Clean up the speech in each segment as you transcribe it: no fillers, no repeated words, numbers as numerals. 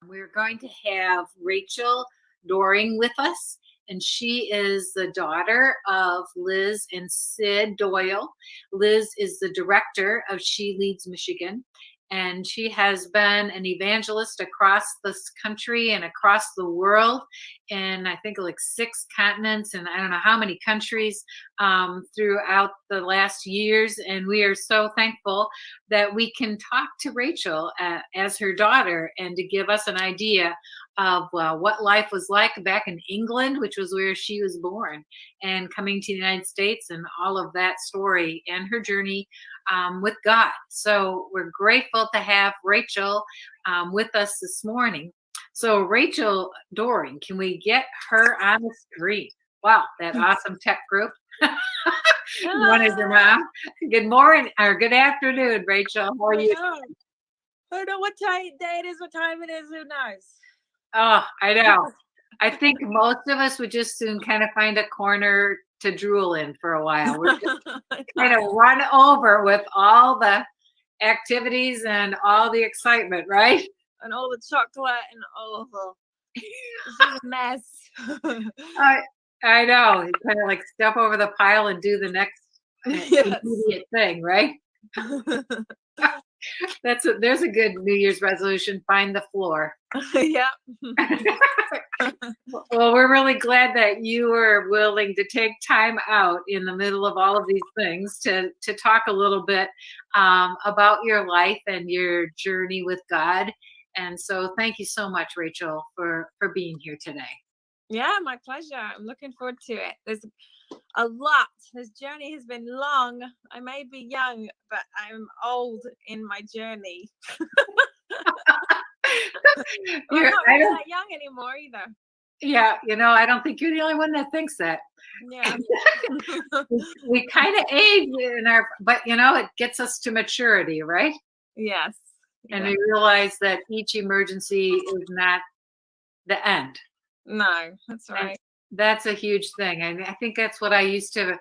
We're going to have Rachel Dohring with us, and she is the daughter of Liz and Sid Doyle. Liz is the director of She Leads Michigan, and she has been an evangelist across this country and across the world in, I think, like 6 continents and I don't know how many countries throughout the last years. And we are so thankful that we can talk to Rachel as her daughter and to give us an idea of what life was like back in England, which was where she was born, and coming to the United States and all of that story and her journey with God. So we're grateful to have Rachel with us this morning. So Rachel Dohring, can we get her on the screen? Wow, that awesome tech group. One is your mom. Good morning or good afternoon, Rachel. How are you? I don't know what day it is, what time it is. Who knows? Oh, I know. I think most of us would just soon kind of find a corner to drool in for a while. We're just kind of run over with all the activities and all the excitement, right? And all the chocolate and all of the it's just a mess. I know. You kind of like step over the pile and do the next immediate thing, right? There's a good New Year's resolution. Find the floor. Yeah. Well, we're really glad that you were willing to take time out in the middle of all of these things to talk a little bit about your life and your journey with God. And so thank you so much, Rachel, for being here today. Yeah, my pleasure. I'm looking forward to it. There's a lot. This journey has been long. I may be young, but I'm old in my journey. I'm not really that young anymore either. Yeah, I don't think you're the only one that thinks that. Yeah. we kind of age but it gets us to maturity, right? Yes. And we realize that each emergency is not the end. No, that's right. And that's a huge thing. And I think that's what I used to,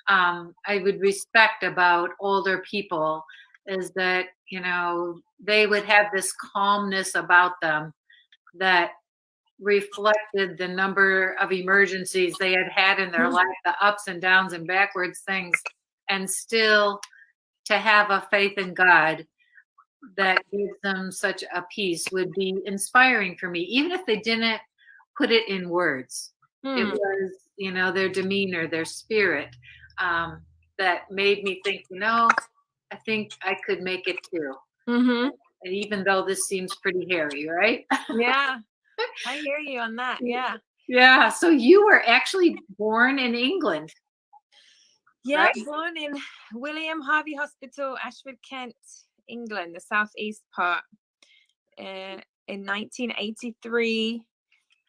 I would respect about older people is that, they would have this calmness about them that reflected the number of emergencies they had in their life, the ups and downs and backwards things, and still to have a faith in God that gives them such a peace would be inspiring for me, even if they didn't put it in words. It was, their demeanor, their spirit, that made me think, I think I could make it too. Mm-hmm. And even though this seems pretty hairy, right? Yeah, I hear you on that. Yeah. Yeah. So you were actually born in England. Yeah, right? Born in William Harvey Hospital, Ashford, Kent, England, the southeast part, in 1983.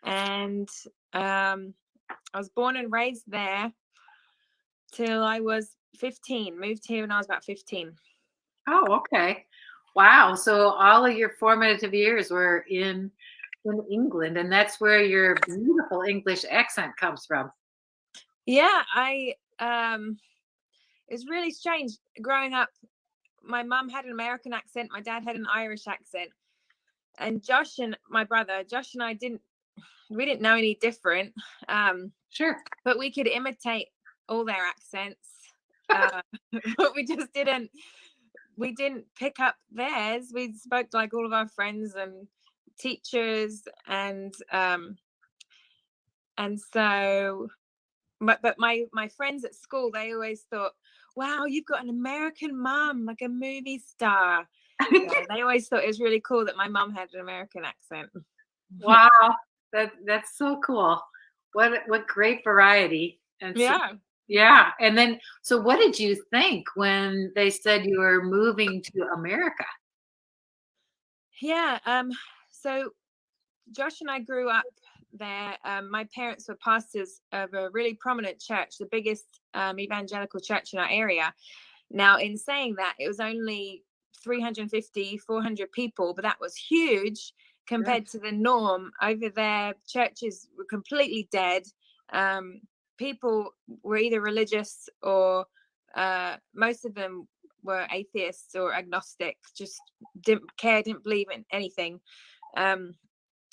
And I was born and raised there till I was 15. Moved here when I was about 15. Oh, okay. Wow. So all of your formative years were in England, and that's where your beautiful English accent comes from. Yeah, it's really strange growing up. My mum had an American accent, my dad had an Irish accent, and Josh and my brother, Josh and I didn't know any different. Sure. But we could imitate all their accents. But we just didn't pick up theirs. We spoke like all of our friends and teachers, and so but my friends at school, they always thought, wow, you've got an American mom, like a movie star. They always thought it was really cool that my mom had an American accent. Wow, that's so cool. What great variety. And yeah. Yeah. And then, so what did you think when they said you were moving to America? Yeah. So Josh and I grew up there. My parents were pastors of a really prominent church, the biggest evangelical church in our area. Now, in saying that, it was only 350, 400 people, but that was huge compared to the norm. Over there, churches were completely dead. People were either religious or most of them were atheists or agnostic, just didn't care, didn't believe in anything.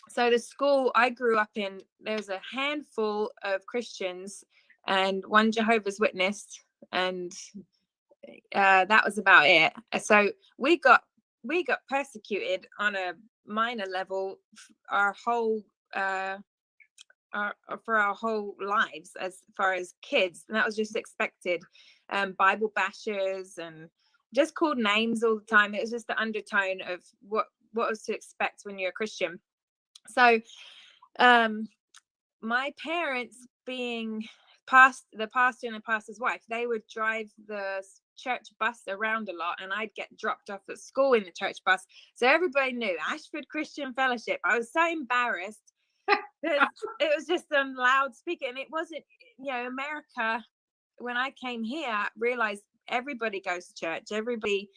So the school I grew up in, there was a handful of Christians and one Jehovah's Witness, and that was about it. So we got persecuted on a minor level our whole for our whole lives as far as kids, and that was just expected. Bible bashers and just called names all the time. It was just the undertone of what was to expect when you're a Christian. So my parents, being the pastor and the pastor's wife, they would drive the church bus around a lot, and I'd get dropped off at school in the church bus. So everybody knew Ashford Christian Fellowship. I was so embarrassed because it was just on loudspeaker, and it wasn't, America. When I came here, I realized everybody goes to church. Everybody,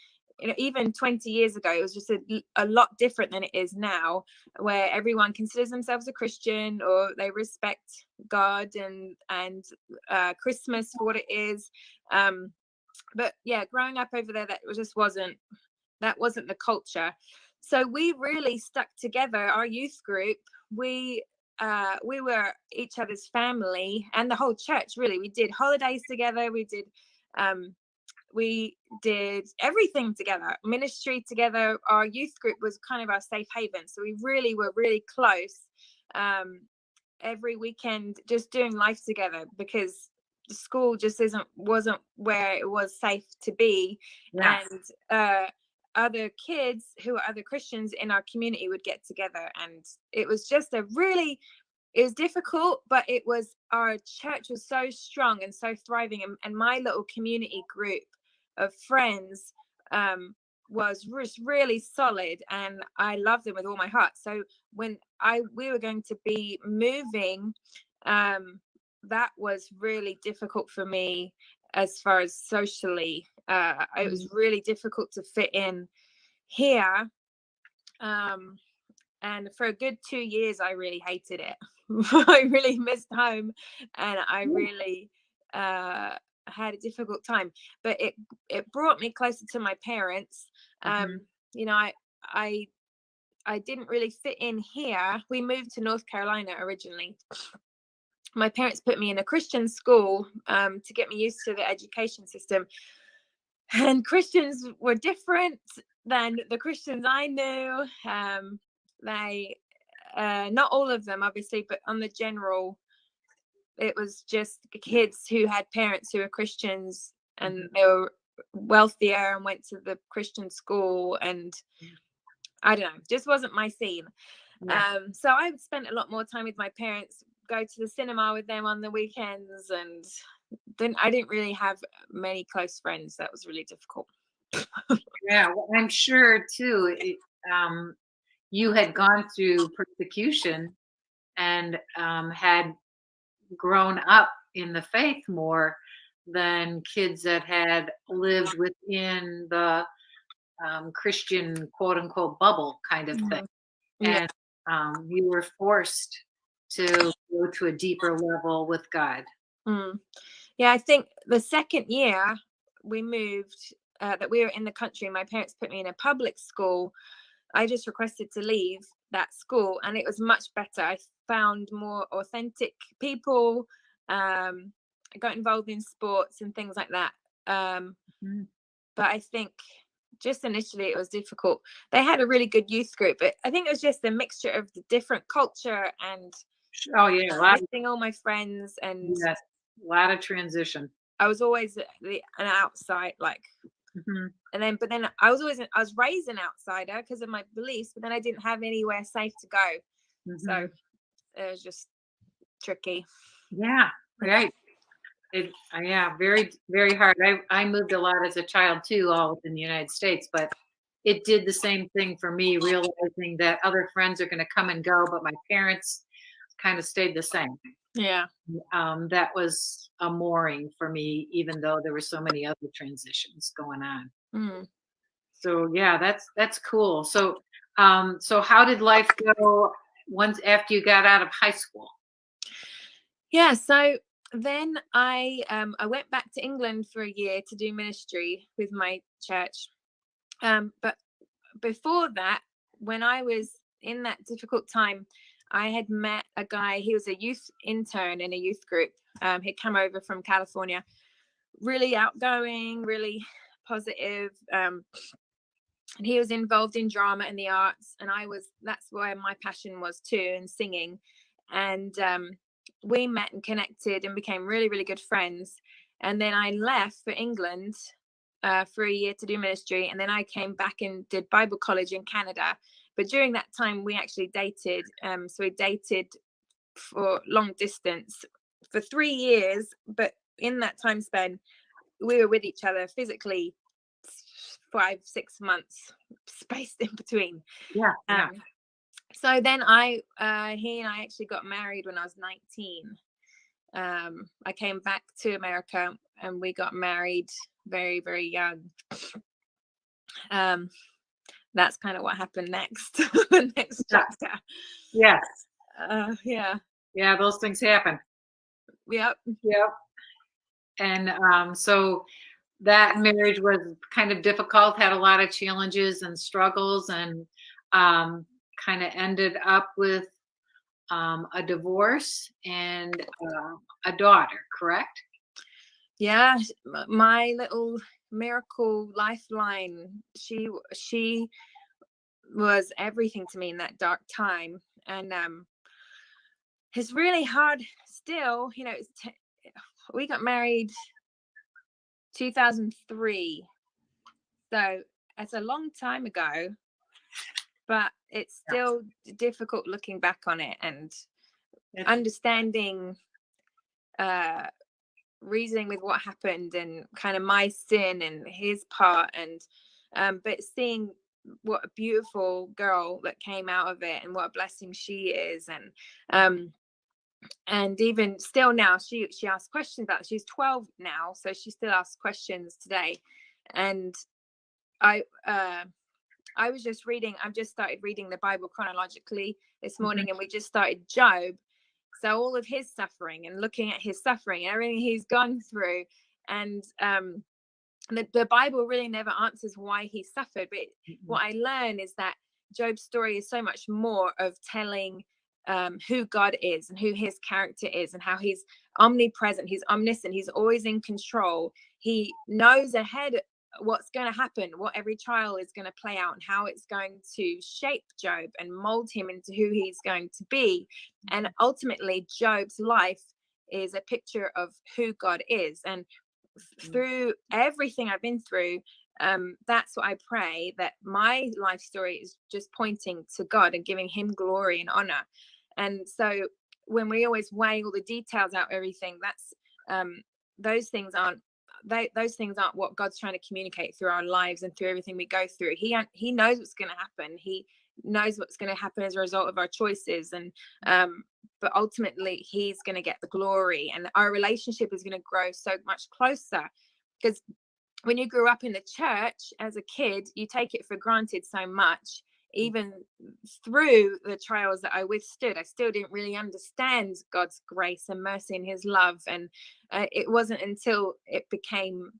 even 20 years ago, it was just a lot different than it is now, where everyone considers themselves a Christian, or they respect God and Christmas for what it is. But yeah, growing up over there, that wasn't the culture. So we really stuck together. Our youth group, we were each other's family, and the whole church, really. We did holidays together. We did everything together, ministry together. Our youth group was kind of our safe haven. So we really were really close. Every weekend, just doing life together, because the school just wasn't where it was safe to be. Yes. And other kids who were other Christians in our community would get together, and it was just it was difficult, but our church was so strong and so thriving, and my little community group of friends was really solid, and I loved them with all my heart. So when we were going to be moving, that was really difficult for me as far as socially. It was really difficult to fit in here. And for a good 2 years, I really hated it. I really missed home, and I really had a difficult time. But it brought me closer to my parents. I didn't really fit in here. We moved to North Carolina originally. My parents put me in a Christian school to get me used to the education system. And Christians were different than the Christians I knew. They, not all of them, obviously, but on the general, it was just kids who had parents who were Christians, and they were wealthier and went to the Christian school, and I don't know, just wasn't my scene. Yeah. So I spent a lot more time with my parents, go to the cinema with them on the weekends, and then I didn't really have many close friends. That was really difficult. Yeah, well, I'm sure too. You had gone through persecution and had grown up in the faith more than kids that had lived within the Christian quote unquote bubble kind of thing. And you were forced to go to a deeper level with God. Yeah, I think the second year we moved, that we were in the country, my parents put me in a public school. I just requested to leave that school, and it was much better. I found more authentic people. I got involved in sports and things like that. But I think just initially it was difficult. They had a really good youth group, but I think it was just a mixture of the different culture and missing all my friends, and yes, a lot of transition. I was always an outside, but then I was raised an outsider because of my beliefs, but then I didn't have anywhere safe to go. So it was just tricky. Yeah, right. Very, very hard. I moved a lot as a child too, all within the United States, but it did the same thing for me, realizing that other friends are going to come and go, but my parents kind of stayed the same. Yeah. That was a mooring for me, even though there were so many other transitions going on. So yeah, that's cool. So how did life go once after you got out of high school? Yeah, so then I went back to England for a year to do ministry with my church. But before that, when I was in that difficult time, I had met a guy. He was a youth intern in a youth group. He'd come over from California, really outgoing, really positive. And he was involved in drama and the arts, and that's where my passion was too, in singing. And we met and connected and became really, really good friends. And then I left for England for a year to do ministry, and then I came back and did Bible college in Canada. But during that time, we actually dated. So we dated for long distance for 3 years, but in that time span, we were with each other physically 5-6 months spaced in between. Yeah. So then he and I actually got married when I was 19. I came back to America and we got married very, very young. That's kind of what happened next. The next chapter. Yes. Yeah, those things happen. Yep. And so that marriage was kind of difficult, had a lot of challenges and struggles, and kind of ended up with a divorce and a daughter, correct? Yeah, my little miracle lifeline. She was everything to me in that dark time, and it's really hard still. We got married 2003, so it's a long time ago, but it's still difficult looking back on it and understanding, reasoning with what happened and kind of my sin and his part, and but seeing what a beautiful girl that came out of it and what a blessing she is. And even still now, she asks questions about it. She's 12 now, so she still asks questions today. And I was just reading, I've just started reading the Bible chronologically this morning, and we just started Job. So all of his suffering and looking at his suffering and everything he's gone through, and the Bible really never answers why he suffered. But what I learn is that Job's story is so much more of telling who God is and who his character is and how he's omnipresent, he's omniscient, he's always in control. He knows ahead what's going to happen, what every trial is going to play out, and how it's going to shape Job and mold him into who he's going to be. And ultimately, Job's life is a picture of who God is. And through everything I've been through, that's what I pray, that my life story is just pointing to God and giving him glory and honor. And so when we always weigh all the details out, everything, that's those things aren't what God's trying to communicate through our lives and through everything we go through. He knows what's going to happen. He knows what's going to happen as a result of our choices. And but ultimately he's going to get the glory, and our relationship is going to grow so much closer. Because when you grew up in the church as a kid, you take it for granted so much. Even through the trials that I withstood, I still didn't really understand God's grace and mercy and his love. And it wasn't until it became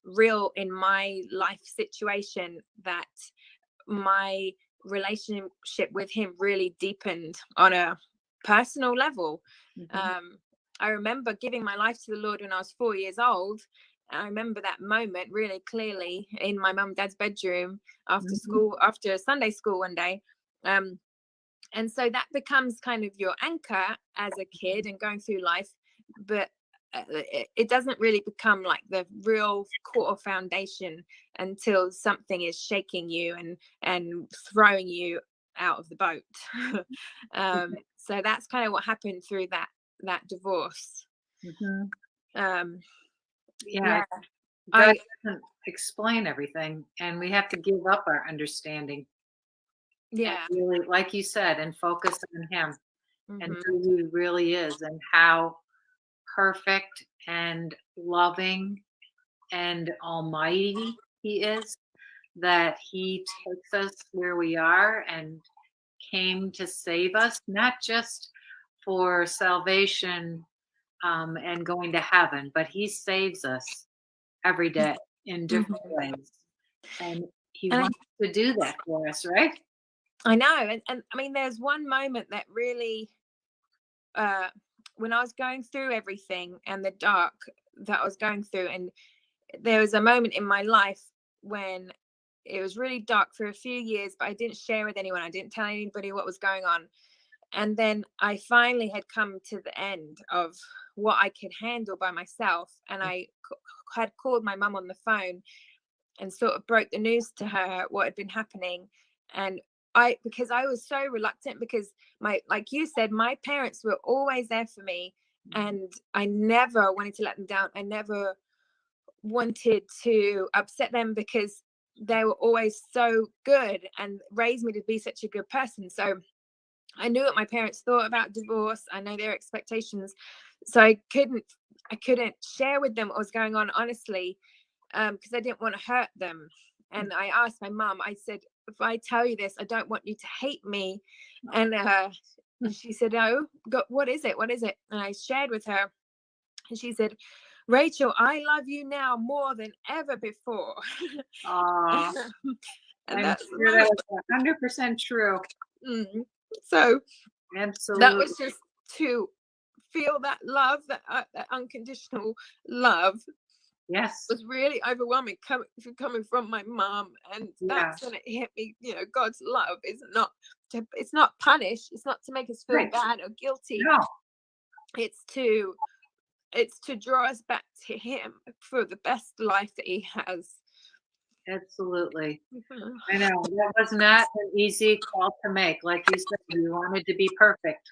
real in my life situation that my relationship with him really deepened on a personal level. I remember giving my life to the Lord when I was 4 years old. I remember that moment really clearly in my mum and dad's bedroom after school, after Sunday school one day. And so that becomes kind of your anchor as a kid and going through life. But it doesn't really become like the real core foundation until something is shaking you and throwing you out of the boat. So that's kind of what happened through that divorce. Yeah. God doesn't explain everything, and we have to give up our understanding. Yeah. Really, like you said, and focus on him and who he really is and how perfect and loving and almighty he is, that he takes us where we are and came to save us, not just for salvation and going to heaven, but he saves us every day in different ways. And he wants to do that for us, right? I know. And I mean, there's one moment that really, when I was going through everything and the dark that I was going through, and there was a moment in my life when it was really dark for a few years, but I didn't share with anyone. I didn't tell anybody what was going on. And then I finally had come to the end of what I could handle by myself. And I had called my mum on the phone and sort of broke the news to her what had been happening. And because I was so reluctant, because like you said, my parents were always there for me, and I never wanted to let them down. I never wanted to upset them, because they were always so good and raised me to be such a good person. So I knew what my parents thought about divorce. I know their expectations. So I couldn't share with them what was going on, honestly, because I didn't want to hurt them. And I asked my mum, I said, if I tell you this, I don't want you to hate me. And she said, oh, what is it? What is it? And I shared with her. And she said, Rachel, I love you now more than ever before. Aw, And I'm that's sure that was 100% true. So that Absolutely. was just to feel that love, that unconditional love, Yes. was really overwhelming, coming from my mom. And Yeah. that's when it hit me, God's love is not it's not punish, it's not to make us feel Right. bad or guilty. No. It's to draw us back to him for the best life that he has. Absolutely. I know that was not an easy call to make. Like you said, you wanted to be perfect,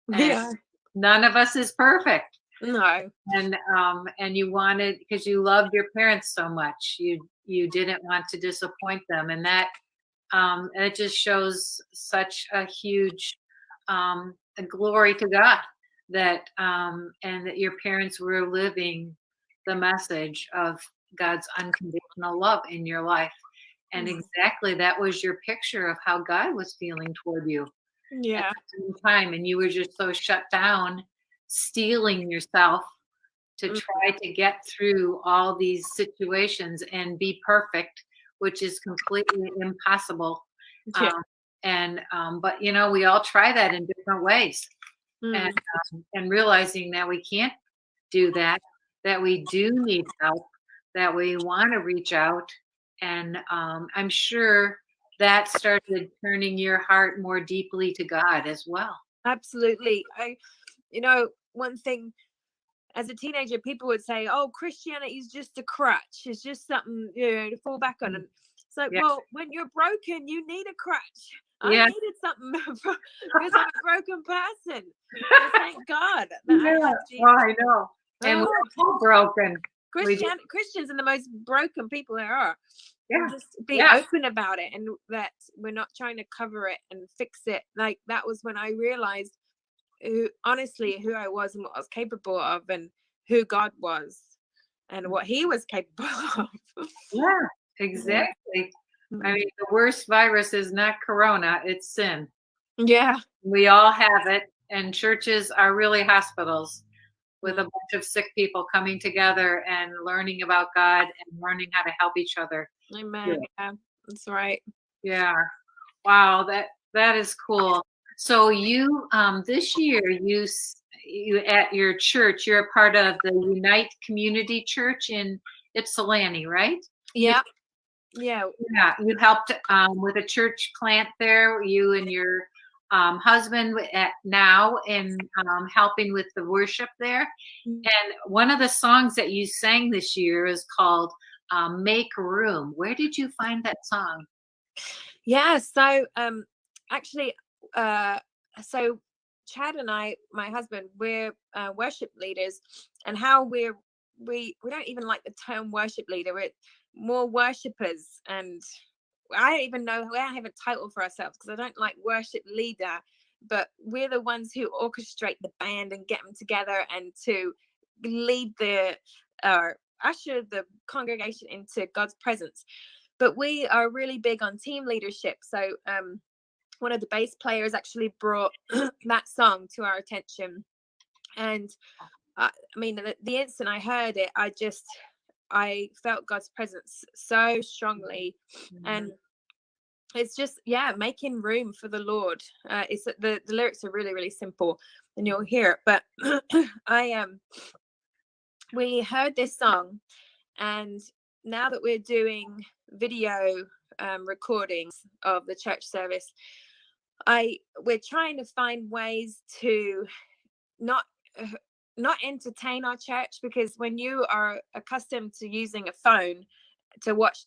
and Yeah. none of us is perfect. No. And you wanted, because you loved your parents so much, you didn't want to disappoint them, and that it just shows such a huge a glory to God that and that your parents were living the message of God's unconditional love in your life. And exactly that was your picture of how God was feeling toward you at Yeah. the same time. And you were just so shut down, steeling yourself to Mm. try to get through all these situations and be perfect, which is completely impossible. Yeah. But we all try that in different ways, and Mm. and realizing that we can't do that, that we do need help, that we want to reach out, and I'm sure that started turning your heart more deeply to God as well. Absolutely. One thing, as a teenager, people would say, "Oh, Christianity is just a crutch. It's just something, to fall back on." Mm. And it's like, Yeah, well, when you're broken, you need a crutch. I yeah, needed something because I'm a broken person. So thank God that I yeah. have Oh, Jesus. I know. And Oh, we're all broken. We just, Christians are the most broken people there are. And yeah, just be yeah. open about it, and that we're not trying to cover it and fix it. Like, that was when I realized who I was and what I was capable of, and who God was and what he was capable of. Yeah, Yeah. exactly. I Mm. mean, the worst virus is not corona, it's sin. Yeah. We all have it, and churches are really hospitals with a Mm. bunch of sick people coming together and learning about God and learning how to help each other through Amen. it. Yeah, that's right. Yeah. Wow, that is cool. So you this year you at your church, you're a part of the Unite Community Church in Ypsilanti, right? You Yeah. Yeah. Yeah, you helped with a church plant there. You and your husband now in helping with the worship there. And one of the songs that you sang this year is called "Make Room." Where did you find that song? Yeah. So actually, uh so Chad and I, my husband, we're worship leaders. And how we don't even like the term worship leader. We're more worshipers. And I don't even know, we don't have a title for ourselves, because I don't like worship leader. But we're the ones who orchestrate the band and get them together, and to lead the usher the congregation into God's presence. But we are really big on team leadership. So one of the bass players actually brought that song to our attention. And I mean, the instant I heard it, I felt God's presence so strongly. Mhm. And it's just, yeah, making room for the Lord. It's the lyrics are really, really simple, and you'll hear it. But we heard this song, and now that we're doing video recordings of the church service, we're trying to find ways to not entertain our church, because when you are accustomed to using a phone to watch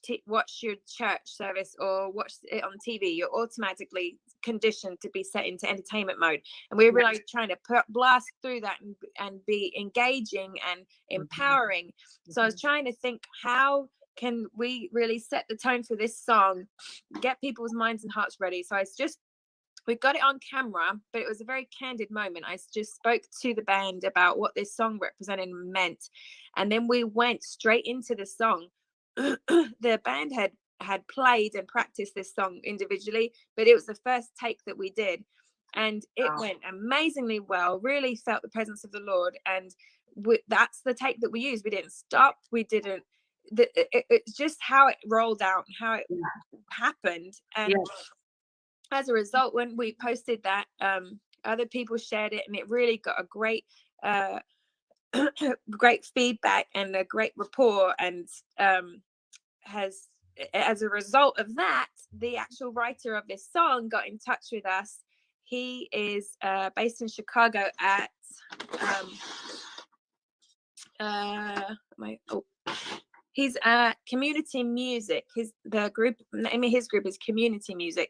your church service or watch it on TV, you're automatically conditioned to be set into entertainment mode. And we're really trying to blast through that and be engaging and empowering. So I was trying to think, how can we really set the tone for this song, get people's minds and hearts ready? So we got it on camera, but it was a very candid moment. I just spoke to the band about what this song represented and meant, and then we went straight into the song. The band had played and practiced this song individually, but it was the first take that we did, and it went amazingly well. Really felt the presence of the Lord, and that's the take that we used. We didn't stop. We didn't. It's just how it rolled out, how it happened, and as a result, when we posted that, other people shared it, and it really got a great great feedback and a great rapport. And as a result of that, the actual writer of this song got in touch with us. He is based in Chicago at he's Community Music. The name of his group is Community Music,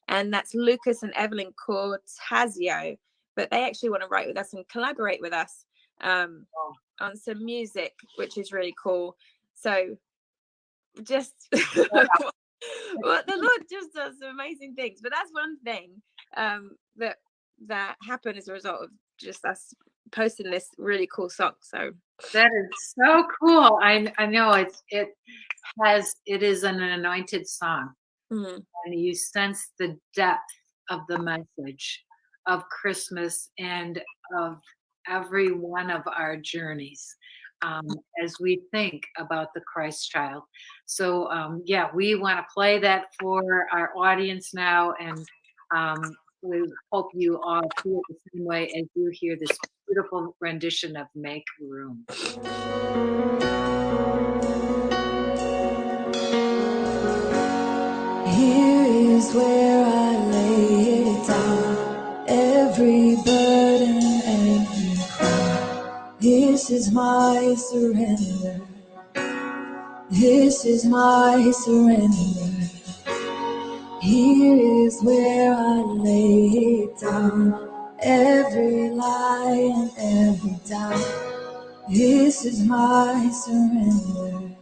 and that's Lucas and Evelyn Cortazio. But they actually want to write with us and collaborate with us on some music, which is really cool. So just well, the Lord just does amazing things. But that's one thing that happened as a result of just us posting this really cool song. So that is so cool. I know it is an anointed song. And you sense the depth of the message of Christmas and of every one of our journeys as we think about the Christ child. So we want to play that for our audience now, and we hope you all feel the same way as you hear this beautiful rendition of Make Room. Here is where I lay it down, every burden, every crown. This is my surrender. This is my surrender. Here is where I lay it down, every lie and every doubt. This is my surrender.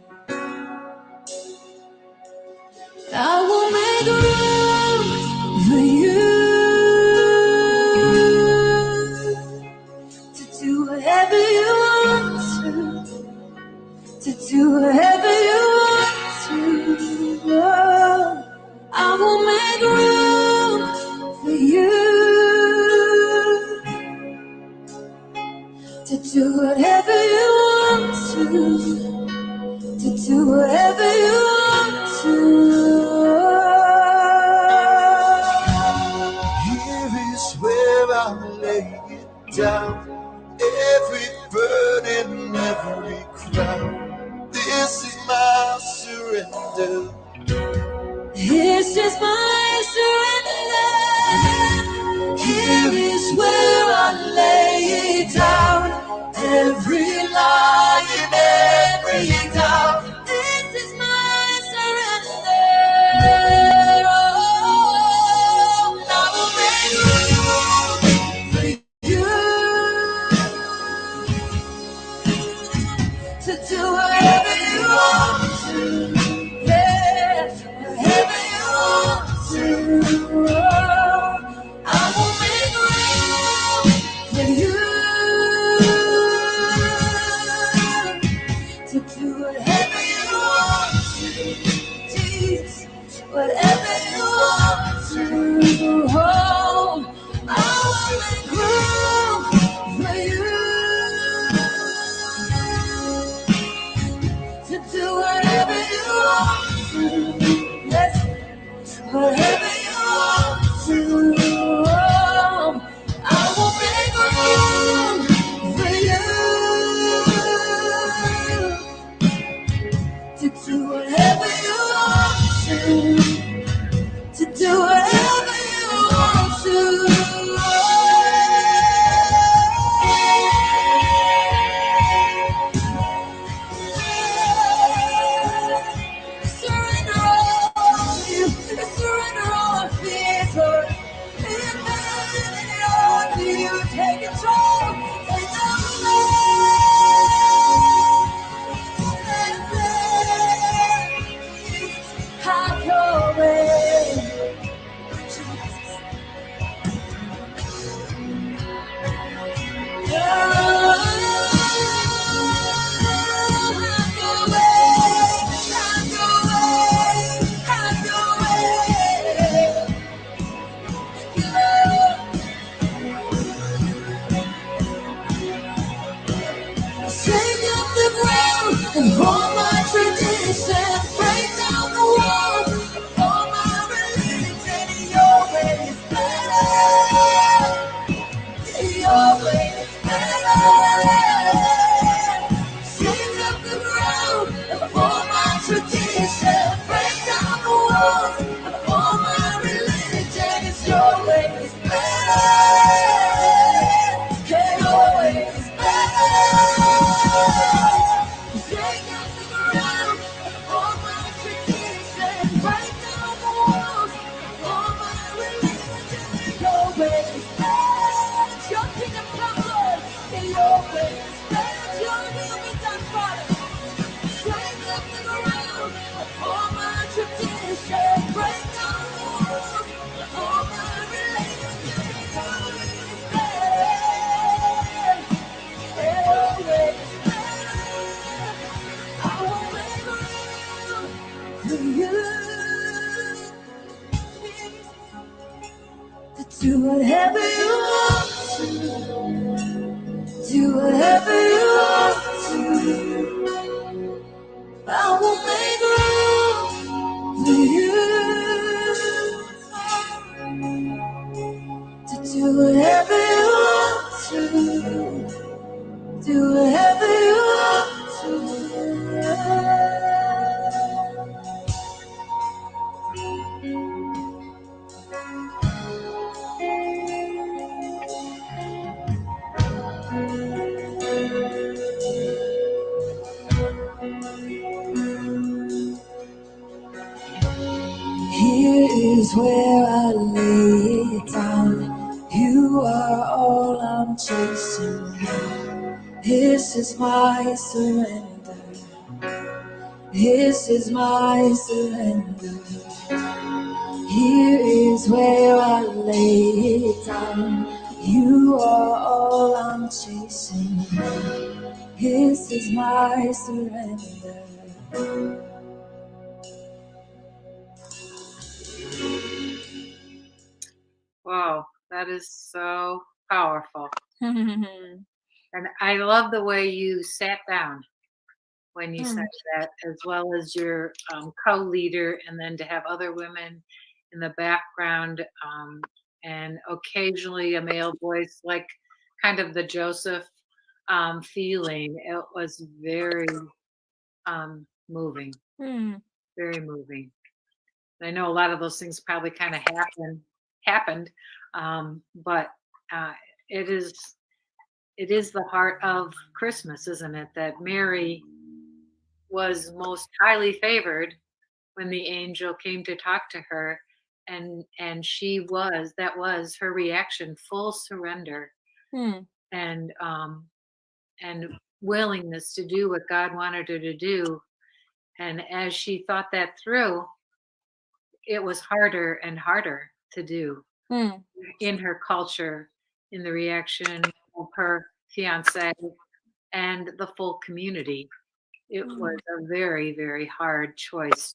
I will make room for you to do whatever you want to do whatever you want to. Oh, I will make room for you to do whatever you want to do whatever you want to. Here is where I lay it down, every burden, every crown. This is my surrender. This is my surrender. Here is where I lay it down, every lie and every doubt. This is my surrender. Oh, I will make room for you to do whatever you want to. Yeah, whatever you want to. Oh, I will make room for you. rules of all my religion is your way is better. Yeah, your way is better. Break down the ground of all my traditions. Break down the walls of all my religion. Your way is better. Your kingdom come, Lord. Yeah, your way is better. Your will be done, Father. Break up the ground of all my traditions. Break down the walls of all my religion. Your way is better. Your way is better. I will make room for you to do whatever you want to. Do whatever you want to. I will make room for you to do whatever you want to. Do whatever you want to. Here is where I lay it down. You are all I'm chasing. This is my surrender. This is my surrender. Here is where I lay it down. You are all I'm chasing. This is my surrender. Wow, that is so powerful. And I love the way you sat down when you said that, as well as your co-leader, and then to have other women in the background, and occasionally a male voice, like kind of the Joseph feeling. It was very moving, very moving. I know a lot of those things probably kind of happened, but it is it is the heart of Christmas, isn't it? That Mary was most highly favored when the angel came to talk to her, and that was her reaction, full surrender, and and willingness to do what God wanted her to do. And as she thought that through, it was harder and harder to do in her culture, in the reaction of her fiance and the full community. It was a very, very hard choice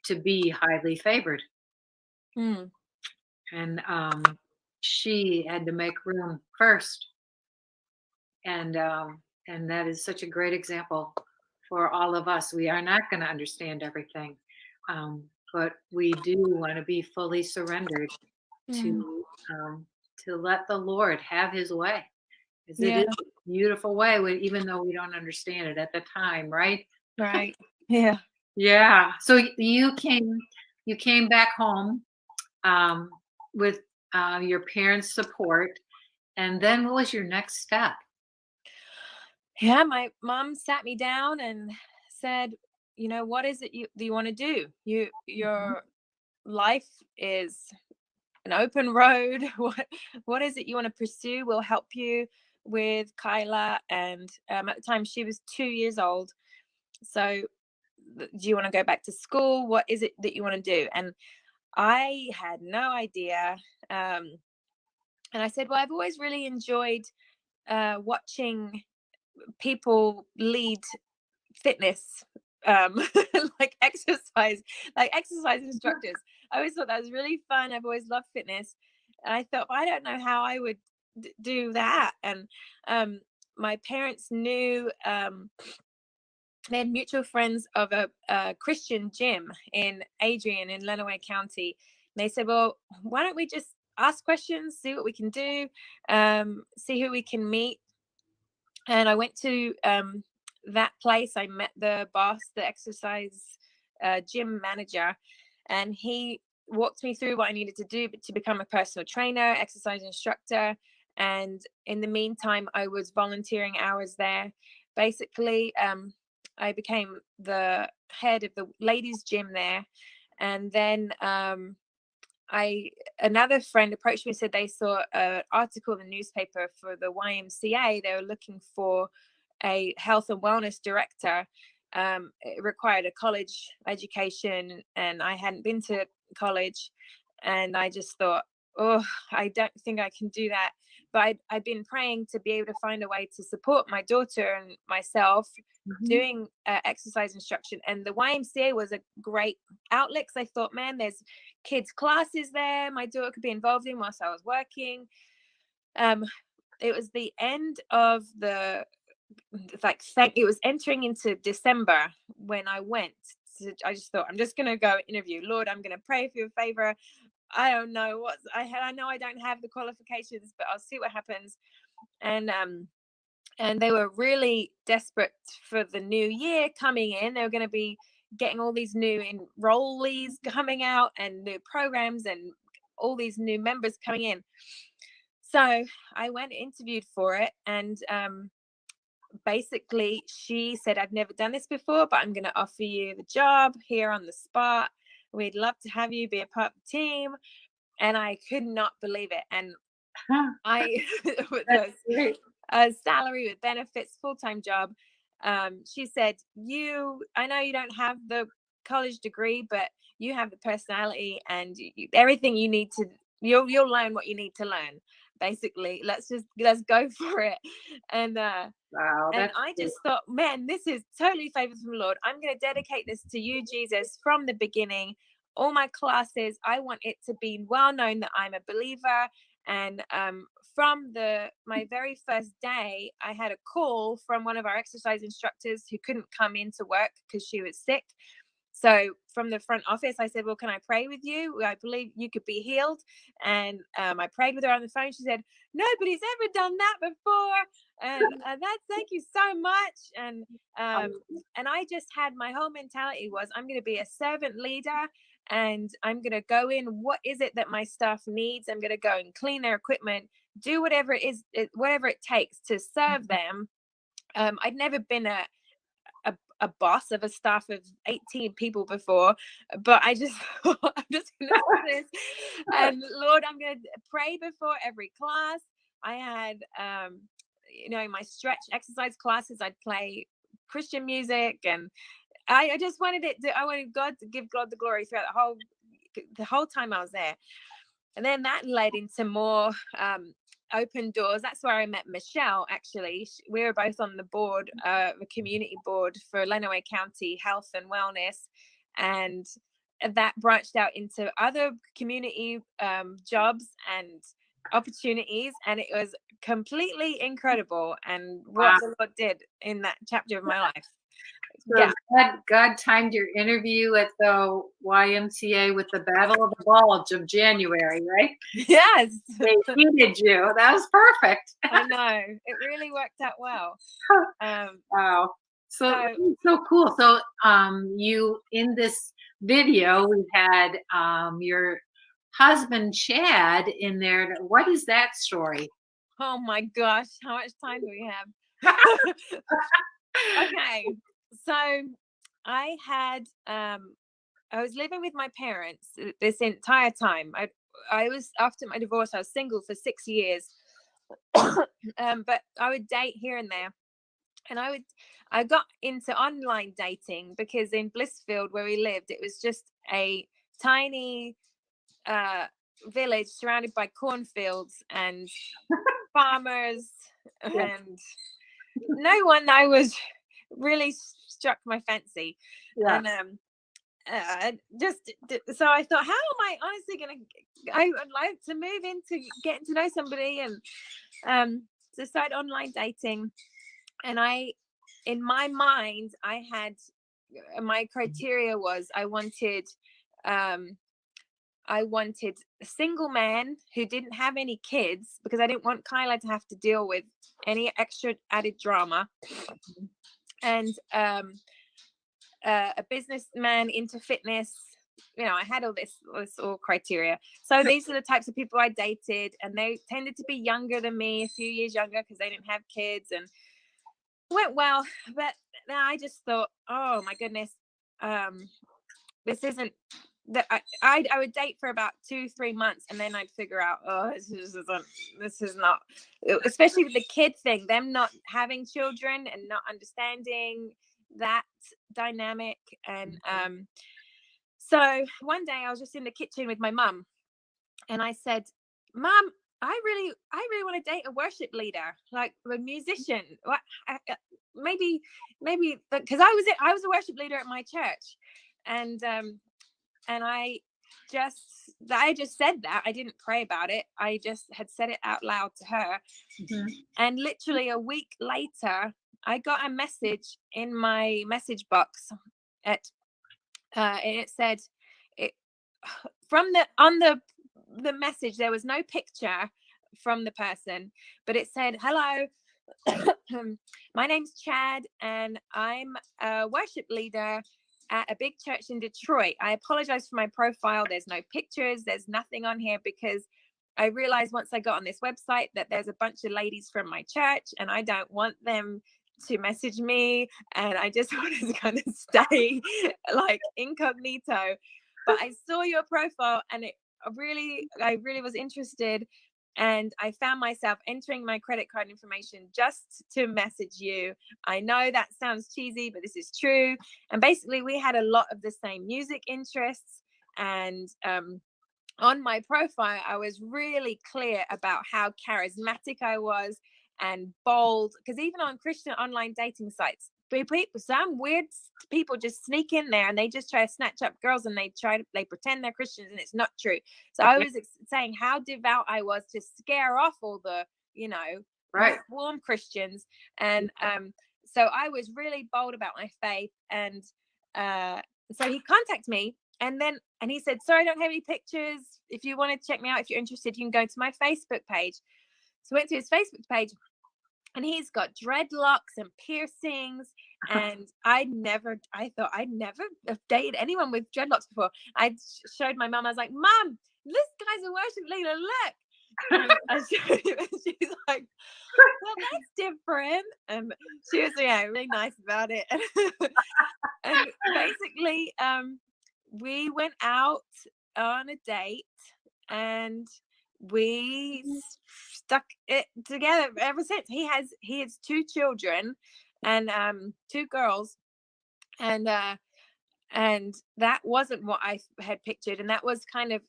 to be highly favored. And she had to make room first. And that is such a great example for all of us. We are not going to understand everything, but we do want to be fully surrendered to let the Lord have His way. Because it is a beautiful way, even though we don't understand it at the time, right? Right. Yeah. Yeah. So you came back home with your parents' support, and then what was your next step? Yeah, my mom sat me down and said, what is it you want to do? Your life is an open road. What is it you want to pursue? We'll help you with Kyla. And at the time she was 2 years old. So do you want to go back to school? What is it that you want to do? And I had no idea. And I said, well, I've always really enjoyed watching people lead fitness, like exercise instructors. I always thought that was really fun. I've always loved fitness. And I thought, well, I don't know how I would do that. And my parents knew, they had mutual friends of a Christian gym in Adrian in Lenawee County. And they said, well, why don't we just ask questions, see what we can do, see who we can meet. And I went to that place. I met the boss, the exercise gym manager, and he walked me through what I needed to do to become a personal trainer, exercise instructor. And in the meantime, I was volunteering hours there. Basically, I became the head of the ladies' gym there. And then another friend approached me and said they saw an article in the newspaper for the YMCA. They were looking for a health and wellness director. It required a college education, and I hadn't been to college, and I just thought, oh, I don't think I can do that. But I'd been praying to be able to find a way to support my daughter and myself doing exercise instruction, and the YMCA was a great outlet, because I thought, man, there's kids classes there my daughter could be involved in whilst I was working. It was the end of the it was entering into December when I went. I just thought, I'm just gonna go interview. Lord, I'm gonna pray for your favor. I don't know what I know I don't have the qualifications, but I'll see what happens. And they were really desperate for the new year coming in. They were going to be getting all these new enrollees coming out and new programs and all these new members coming in. So I went interviewed for it, and basically she said, I've never done this before, but I'm going to offer you the job here on the spot. We'd love to have you be a part of the team. And I could not believe it. And I a salary with benefits, full-time job. She said, I know you don't have the college degree, but you have the personality and everything you need to, you'll learn what you need to learn. Basically, let's go for it. And wow, and I just thought, man, this is totally favored from the Lord. I'm going to dedicate this to you, Jesus, from the beginning. All my classes, I want it to be well known that I'm a believer. And from my very first day, I had a call from one of our exercise instructors who couldn't come into work because she was sick. So from the front office, I said, well, can I pray with you? I believe you could be healed. And I prayed with her on the phone. She said, nobody's ever done that before. And thank you so much. And I just had, my whole mentality was, I'm going to be a servant leader, and I'm going to go in. What is it that my staff needs? I'm going to go and clean their equipment, do whatever it takes to serve them. I'd never been a boss of a staff of 18 people before, but I just thought, I'm just going to do this. And Lord, I'm going to pray before every class. I had, my stretch exercise classes. I'd play Christian music, and I just wanted I wanted God to give God the glory throughout the whole time I was there. And then that led into more open doors. That's where I met Michelle, actually. We were both on the board, the community board for Lenawee County Health and Wellness. And that branched out into other community jobs and opportunities. And it was completely incredible. And what the Lord did in that chapter of my life. So God timed your interview at the YMCA with the Battle of the Bulge of January, right? Yes. They needed you. That was perfect. I know. It really worked out well. Wow. So cool. So you, in this video, we had your husband Chad in there. What is that story? Oh my gosh, how much time do we have? Okay. So I was living with my parents this entire time. I was, after my divorce, I was single for 6 years. But I would date here and there. And I got into online dating because in Blissfield, where we lived, it was just a tiny village surrounded by cornfields and farmers, and no one I was really struck my fancy. Yeah. And so I thought, how am I honestly I would like to move into getting to know somebody, and decide online dating. And in my mind, I had, my criteria was I wanted a single man who didn't have any kids, because I didn't want Kyla to have to deal with any extra added drama. And a businessman into fitness, I had all this all criteria. So these are the types of people I dated, and they tended to be younger than me, a few years younger, because they didn't have kids, and went well. But then I just thought, oh my goodness, this isn't that I would date for about 2-3 months, and then I'd figure out, oh, this is not, especially with the kid thing, them not having children and not understanding that dynamic. And so one day I was just in the kitchen with my mum, and I said, Mom, I really want to date a worship leader, like a musician. What? Maybe because I was a worship leader at my church, and I just said that. I didn't pray about it. I just had said it out loud to her. Mm-hmm. And literally a week later, I got a message in my message box and it said, on the message, there was no picture from the person, but it said, hello, my name's Chad, and I'm a worship leader at a big church in Detroit. I apologize for my profile. There's no pictures. There's nothing on here, because I realized once I got on this website that there's a bunch of ladies from my church, and I don't want them to message me, and I just wanted to kind of stay like incognito. But I saw your profile, and I really was interested, and I found myself entering my credit card information just to message you. I know that sounds cheesy, but this is true. And basically, we had a lot of the same music interests. And on my profile, I was really clear about how charismatic I was and bold. Because even on Christian online dating sites, some weird people just sneak in there and they just try to snatch up girls, and they pretend they're Christians, and it's not true. So I was saying how devout I was to scare off all the, right, warm Christians. And so I was really bold about my faith. And so he contacted me, and he said, sorry, I don't have any pictures. If you want to check me out, if you're interested, you can go to my Facebook page. So I went to his Facebook page, and he's got dreadlocks and piercings. And I thought I'd never have dated anyone with dreadlocks before. I showed my mom. I was like, Mom, this guy's a worship leader. Look. And I showed him, and she's like, well, that's different. And she was really nice about it. And basically, we went out on a date, and we stuck it together ever since. He has 2 children, and 2 girls, and that wasn't what I had pictured, and that was kind of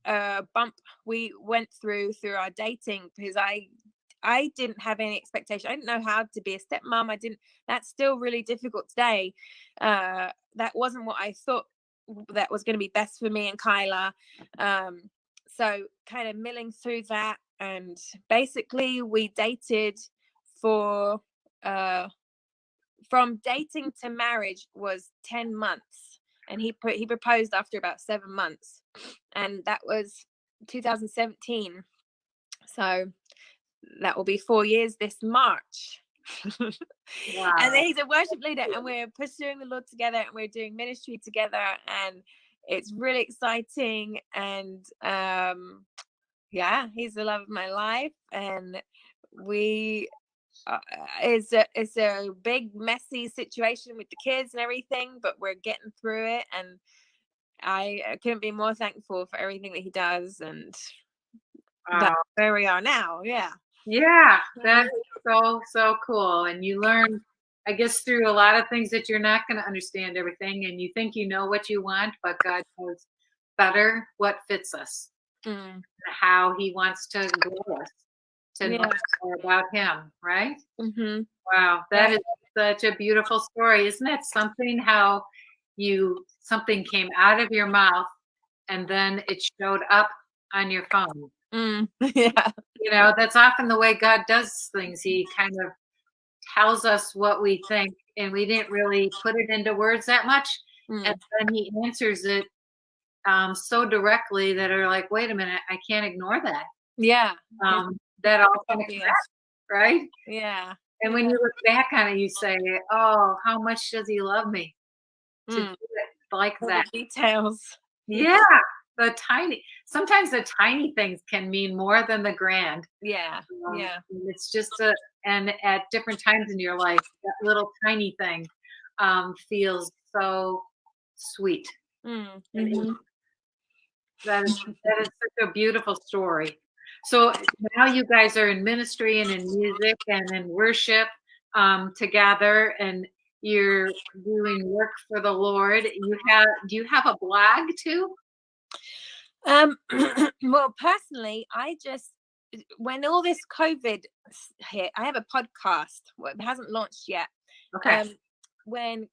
a bump we went through our dating, because I didn't have any expectation. I didn't know how to be a stepmom. That's still really difficult today. That wasn't what I thought that was going to be best for me and Kyla. So kind of milling through that, and basically we dated for from dating to marriage was 10 months, and he proposed after about 7 months, and that was 2017. So that will be 4 years this March. wow. And then he's a worship leader, and we're pursuing the Lord together, and we're doing ministry together, and it's really exciting. And he's the love of my life, and we it's a big messy situation with the kids and everything, but we're getting through it, and I couldn't be more thankful for everything that he does, and that's where we are now. Yeah, that is so cool. And you learn, I guess, through a lot of things that you're not going to understand everything, and you think you know what you want, but God knows better what fits us, how He wants to grow us, to know more about Him, right? Mm-hmm. Wow, that is such a beautiful story. Isn't that something, how something came out of your mouth and then it showed up on your phone? Yeah. That's often the way God does things. He kind of tells us what we think, and we didn't really put it into words that much. And then He answers it so directly that are like, wait a minute, I can't ignore that. Yeah. That all kind of connects, right? Yeah. And when you look back on it, you say, oh, how much does He love me to do it like that? The details. Yeah, sometimes the tiny things can mean more than the grand. Yeah, yeah. And it's just and at different times in your life, that little tiny thing feels so sweet. Mm, And mhm. that is such a beautiful story. So now you guys are in ministry and in music and in worship together, and you're doing work for the Lord. Do you have a blog too? Um, well, personally, when all this COVID hit, I have a podcast. Well, it hasn't launched yet. Okay. When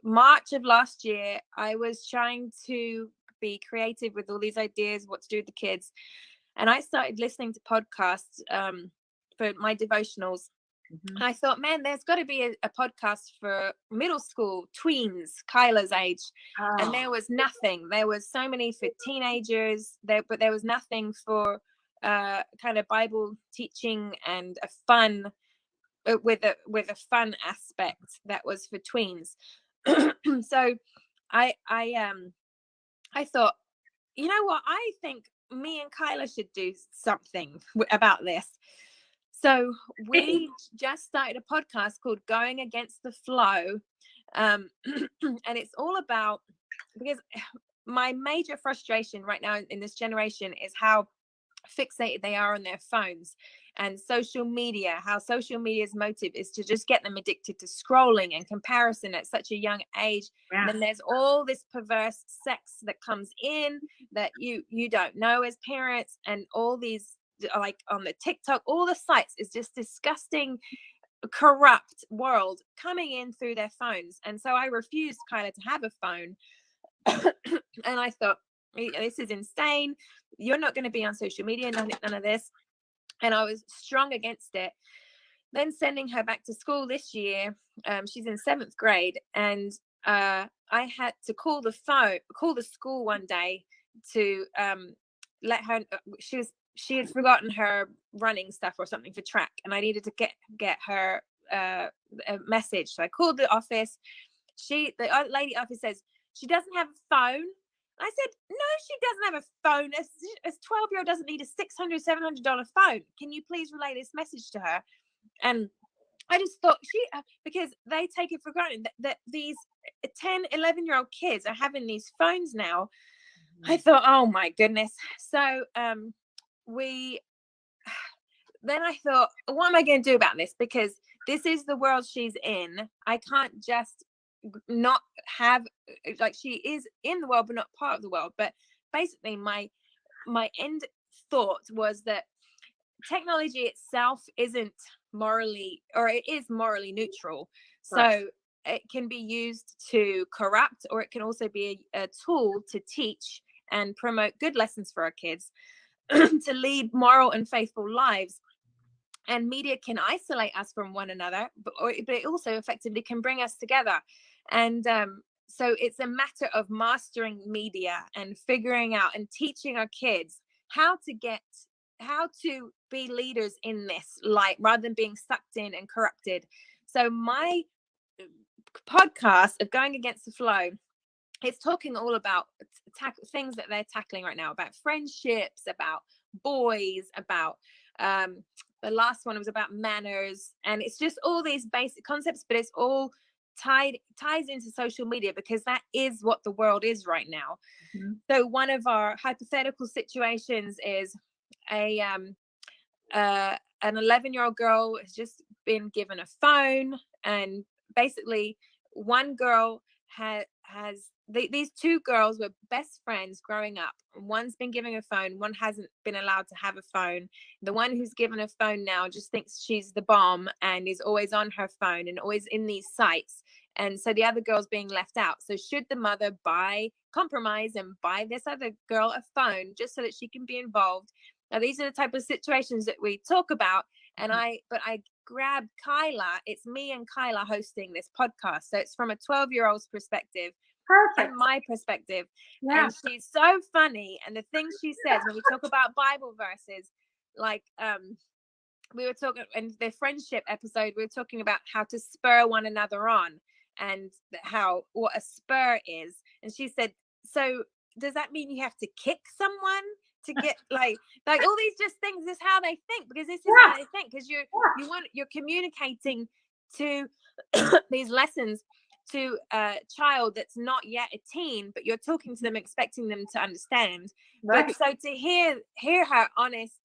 March of last year, I was trying to be creative with all these ideas, what to do with the kids, and I started listening to podcasts for my devotionals. Mhm. And I thought, man, there's got to be a podcast for middle school tweens, Kyla's age. And Oh, there was nothing. There was so many for teenagers, but there was nothing for kind of Bible teaching and a fun with a fun aspect that was for tweens. So I thought, you know what? I think me and Kyla should do something about this. So we just started a podcast called Going Against the Flow. And it's all about, because my major frustration right now in this generation is how fixated they are on their phones and social media, how social media's motive is to just get them addicted to scrolling and comparison at such a young age. yeah. And then there's all this perverse sex that comes in that you don't know as parents, and all these, like on the TikTok, all the sites is just disgusting, corrupt world coming in through their phones. And so I refused kind of to have a phone. And I thought, this is insane. You're not going to be on social media, none of this. And I was strong against it. Then sending her back to school this year, she's in 7th grade, and I had to call the school one day to let her. She had forgotten her running stuff or something for track, and I needed to get her a message. So I called the office. The lady office says she doesn't have a phone. I said, no, she doesn't have a phone. A 12-year-old doesn't need a $600, $700 phone. Can you please relay this message to her? And I just thought because they take it for granted that these 10, 11-year-old kids are having these phones now. I thought, oh my goodness. So then I thought, what am I going to do about this? Because this is the world she's in. I can't just not have, like, she is in the world but not part of the world. But basically my end thought was that technology itself isn't morally, or it is morally neutral. Right. So it can be used to corrupt, or it can also be a tool to teach and promote good lessons for our kids, to lead moral and faithful lives. And media can isolate us from one another, but it also effectively can bring us together. And so it's a matter of mastering media and figuring out and teaching our kids how to be leaders in this light, rather than being sucked in and corrupted. So my podcast of Going Against the Flow, it's talking all about things that they're tackling right now, about friendships, about boys, about the last one was about manners, and it's just all these basic concepts, but it's all ties into social media, because that is what the world is right now. Mhm. So one of our hypothetical situations is an 11-year-old girl has just been given a phone, and basically one girl these two girls were best friends growing up. One's been given a phone, one hasn't been allowed to have a phone. The one who's given a phone now just thinks she's the bomb and is always on her phone and always in these sites, and so the other girl's being left out. So should the mother compromise and buy this other girl a phone just so that she can be involved? Now, these are the type of situations that we talk about. And I grabbed Kyla. It's me and Kyla hosting this podcast. So it's from a 12-year-old's perspective Perfect. and my perspective. Yeah. And she's so funny. And the things she says when we talk about Bible verses, like we were talking in the friendship episode, we were talking about how to spur one another on, and what a spur is. And she said, so does that mean you have to kick someone to get like all these just things? This is how they think, because this is how they think, because you're communicating to these lessons to a child that's not yet a teen, but you're talking to them, expecting them to understand. Right. But so to hear her honest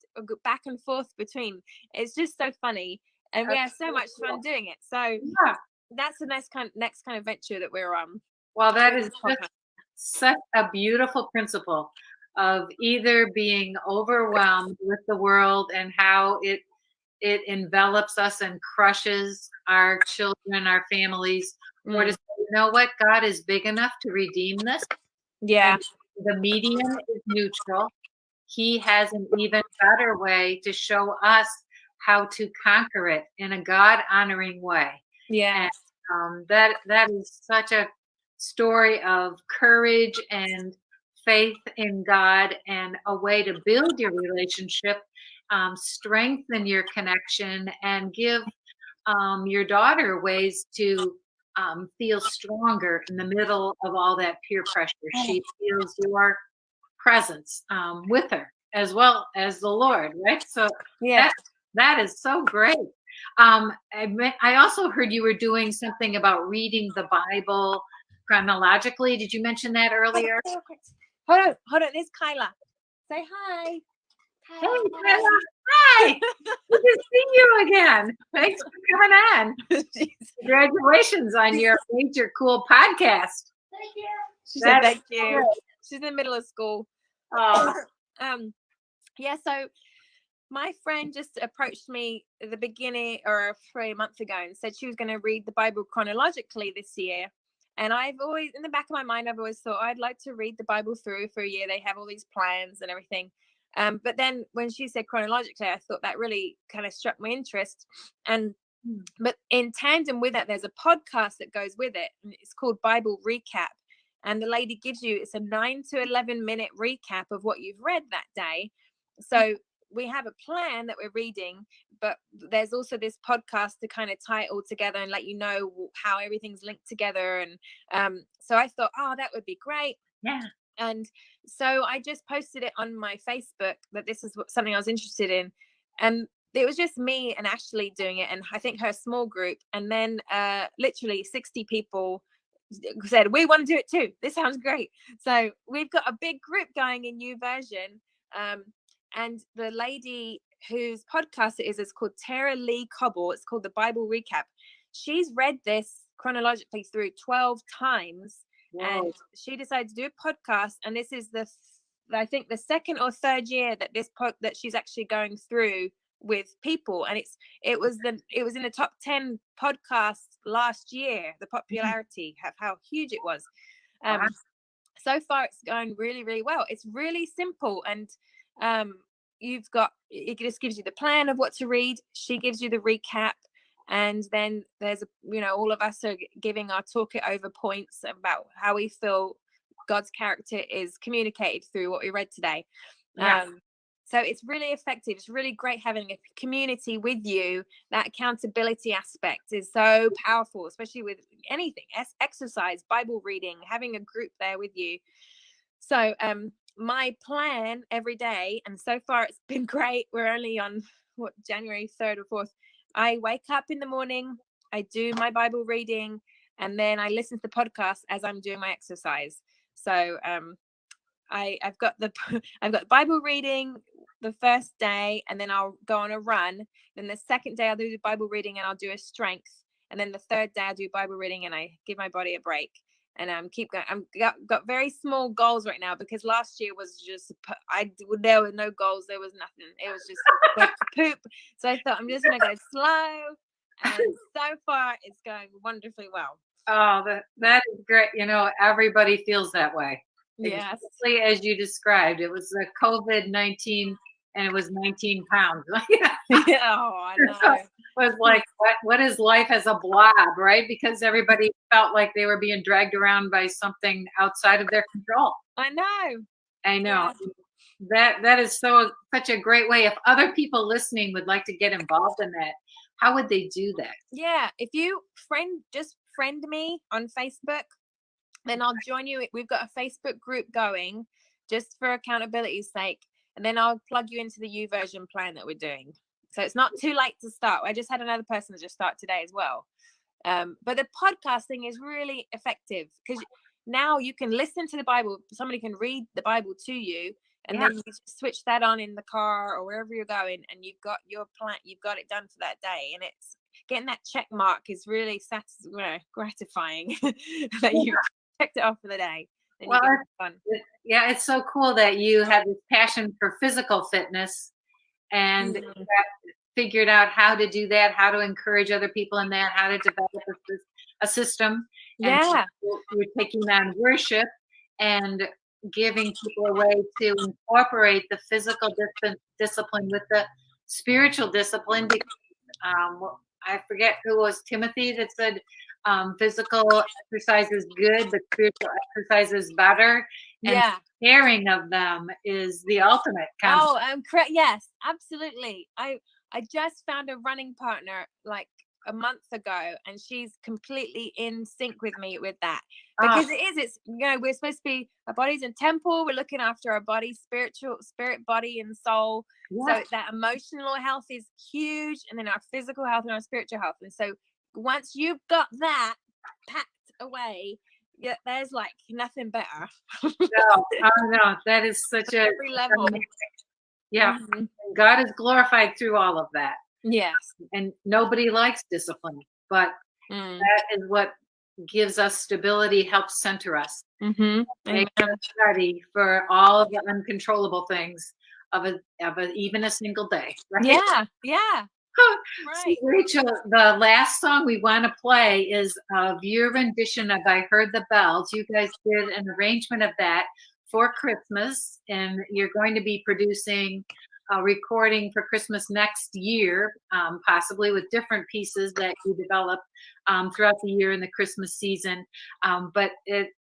back and forth between, it's just so funny, and we have so much fun doing it. So that's the next kind of venture that we're on. Well, that is such a beautiful principle of either being overwhelmed with the world and how it envelops us and crushes our children, our families, or to say, you know what, God is big enough to redeem this. Yeah. And the medium is neutral. He has an even better way to show us how to conquer it in a God-honoring way. Yeah. And that is such a story of courage and faith in God, and a way to build your relationship, strengthen your connection, and give your daughter ways to feel stronger in the middle of all that peer pressure. She feels your presence with her, as well as the Lord, right? So that is so great. I also heard you were doing something about reading the Bible chronologically. Did you mention that earlier? Hold on. There's Kyla. Say hi. Hey, Kyla. Hi. Good to see you again. Thanks for coming on. Congratulations on your major cool podcast. Thank you. She said thank you. She's in the middle of school. Yeah, so my friend just approached me at the beginning or 3 months ago and said she was going to read the Bible chronologically this year. And I've always, in the back of my mind, I've always thought I'd like to read the Bible through for a year. They have all these plans and everything. But then when she said chronologically, I thought that really kind of struck my interest. But in tandem with that, there's a podcast that goes with it. And it's called Bible Recap. And the lady gives you, it's a 9 to 11 minute recap of what you've read that day. So we have a plan that we're reading, but there's also this podcast to kind of tie it all together and let you know how everything's linked together. And so I thought, oh, that would be great. Yeah. And so I just posted it on my Facebook that this is something I was interested in. And it was just me and Ashley doing it, and I think her small group. And then literally 60 people said, we want to do it too. This sounds great. So we've got a big group going in YouVersion. And the lady whose podcast it is called Tara Lee Cobble. It's called the Bible Recap. She's read this chronologically through 12 times. Whoa. And she decided to do a podcast. And this is I think the second or third year that that she's actually going through with people. And it was in the top 10 podcasts last year, the popularity, how huge it was. So far it's going really, really well. It's really simple. And it just gives you the plan of what to read. She gives you the recap, and then there's all of us are giving our talk it over points about how we feel God's character is communicated through what we read today. So it's really effective. It's really great having a community with you. That accountability aspect is so powerful, especially with anything, exercise, Bible reading, having a group there with you. So my plan every day, and so far it's been great. We're only on January 3rd or 4th. I wake up in the morning, I do my Bible reading, and then I listen to the podcast as I'm doing my exercise. So I've got the Bible reading the first day, and then I'll go on a run. Then the second day I'll do the Bible reading and I'll do a strength. And then the third day I'll do Bible reading and I give my body a break. And keep going. Got very small goals right now, because last year was just there were no goals, there was nothing. It was just poop. So I thought I'm just gonna go slow, and so far it's going wonderfully well. Oh, that is great. Everybody feels that way. Yes, exactly as you described. It was the COVID-19, and it was 19 pounds. Yeah, I know. It was like, what is life as a blob, right? Because everybody felt like they were being dragged around by something outside of their control. I know. Yeah. That is such a great way. If other people listening would like to get involved in that, how would they do that? Yeah, if you friend me on Facebook, then I'll join you. We've got a Facebook group going just for accountability's sake. And then I'll plug you into the YouVersion plan that we're doing. So it's not too late to start. I just had another person just start today as well. But the podcasting is really effective because now you can listen to the Bible. Somebody can read the Bible to you, and then you just switch that on in the car or wherever you're going, and you've got your plan. You've got it done for that day, and it's getting that check mark is really gratifying that you checked it off for the day. Then Well, you get fun. yeah, it's so cool that you have this passion for physical fitness and have figured out how to do that, how to encourage other people in that, how to develop a system. And Yeah. you're taking on worship and giving people a way to incorporate the physical discipline with the spiritual discipline. Because I forget who was Timothy that said physical exercise is good, but spiritual exercise is better. And pairing of them is the ultimate. Oh, correct. Yes, absolutely. I just found a running partner like a month ago, and she's completely in sync with me with that, because it's we're supposed to be, our body's a temple, we're looking after our body, spirit, body and soul. So that emotional health is huge, and then our physical health and our spiritual health. And so once you've got that packed away, there's like nothing better. No, that is such a every level. God is glorified through all of that. Yes. And nobody likes discipline, but that is what gives us stability, helps center us. Make us ready for all of the uncontrollable things of even a single day. Right? Yeah. Right. So, Rachel, the last song we want to play is your rendition of I Heard the Bells. You guys did an arrangement of that for Christmas, and you're going to be producing a recording for Christmas next year, possibly with different pieces that you develop throughout the year in the Christmas season. But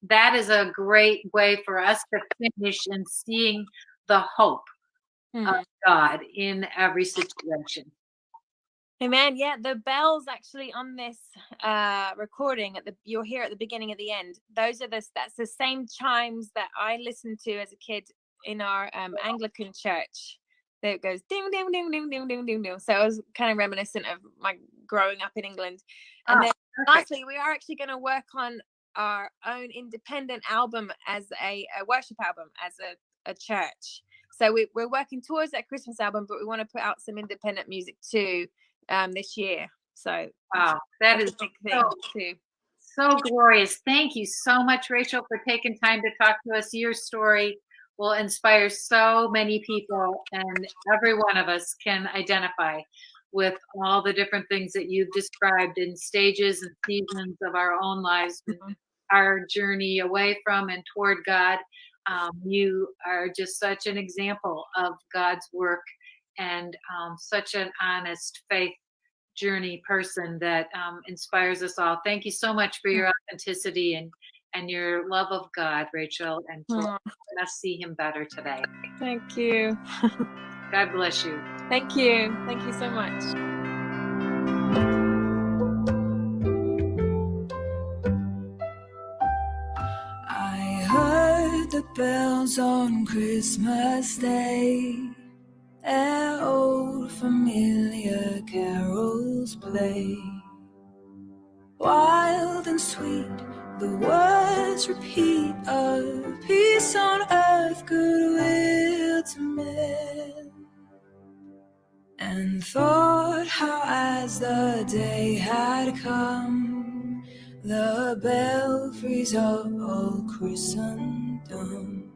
that is a great way for us to finish and seeing the hope of God in every situation. Amen. Yeah, the bells actually on this recording you'll hear at the beginning and the end. That's the same chimes that I listened to as a kid in our Anglican church. There it goes, ding ding ding ding ding ding ding ding. So I was kind of reminiscent of my growing up in England. And then lastly, we are actually going to work on our own independent album as a worship album as a church. So we're working towards that Christmas album, but we want to put out some independent music too this year. So that is a big thing too. So glorious. Thank you so much, Rachel, for taking time to talk to us. Your story will inspire so many people, and every one of us can identify with all the different things that you've described in stages and seasons of our own lives, our journey away from and toward God. You are just such an example of God's work, and such an honest faith journey person that inspires us all. Thank you so much for your authenticity and your love of God, Rachel, and for letting us see him better today. Thank you. God bless you. Thank you. Thank you so much. I heard the bells on Christmas Day, their old familiar carols play. Wild and sweet, the words repeat of peace on earth, goodwill to men. And thought how as the day had come, the belfries of old Christendom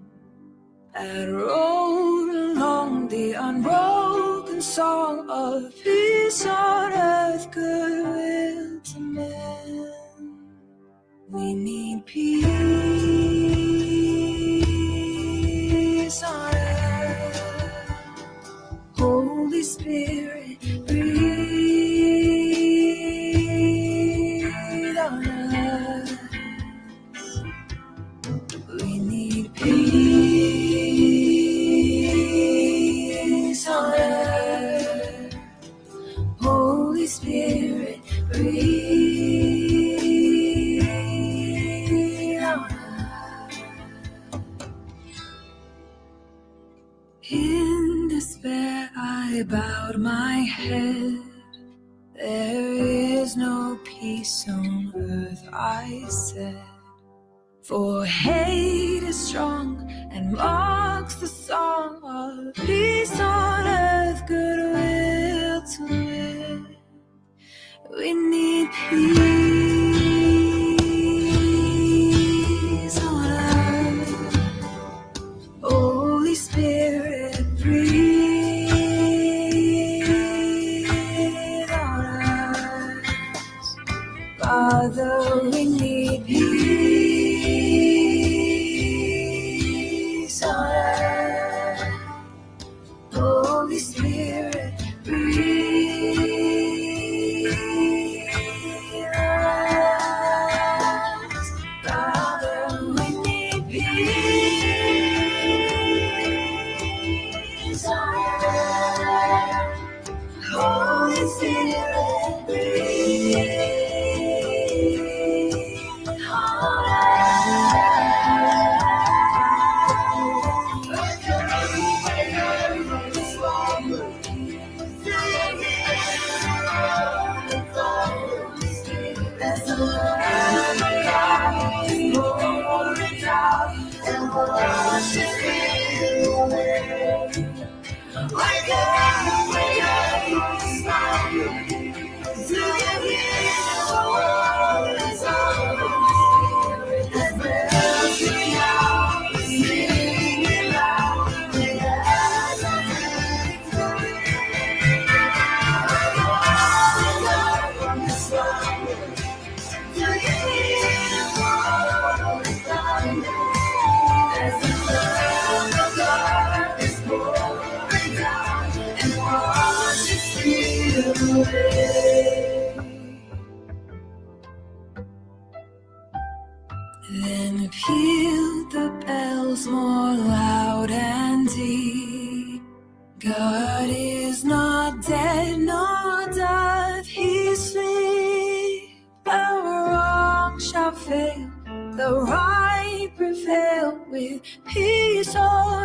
had rolled along the unbroken song of peace on earth, goodwill to men. We need peace on earth. Holy Spirit, breathe on us. We need peace on earth. Holy Spirit, breathe on In despair I bowed my head. There is no peace on earth, I said. For hate is strong and mocks the song of peace on earth, goodwill to men. We need peace on earth. Holy Spirit, breathe on us. Father, we need peace on earth. Holy Spirit, breathe on us. Father, we need peace on earth. Holy Spirit, breathe on as the love of God is pouring down and washes me away. Wake up, smile. To give you the world is over. And bells ring out, singing loud. It has a victory. Wake up from the slumber. To give you the world is over. As the love of God is pouring down and washes me away. Then pealed the bells more loud and deep. God is not dead, nor doth he sleep. The wrong shall fail, the right prevail with peace all